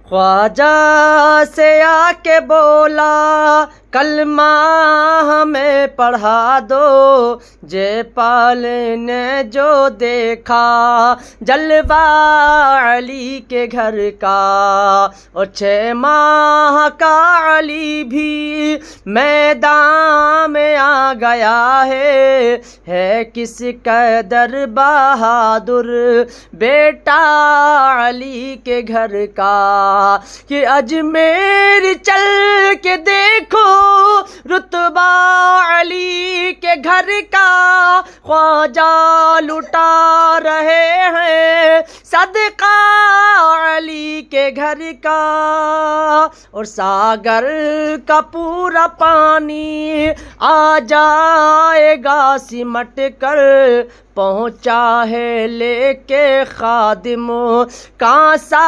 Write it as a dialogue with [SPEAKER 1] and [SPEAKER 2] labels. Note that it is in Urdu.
[SPEAKER 1] خواجہ سے آ کے بولا کلمہ ہمیں پڑھا دو، جے پال نے جو دیکھا جلوہ علی کے گھر کا، اور 6 ماہ کا علی بھی میدان میں آ گیا ہے کس قدر بہادر بیٹا علی کے گھر کا، کہ اجمیر چل کے دیکھو رتبہ علی کے گھر کا، خواجہ لٹا رہے ہیں صدقہ علی کے گھر کا، اور ساگر کا پورا پانی آ جائے گا سمٹ کر، پہنچا ہے لے کے خادم کا سا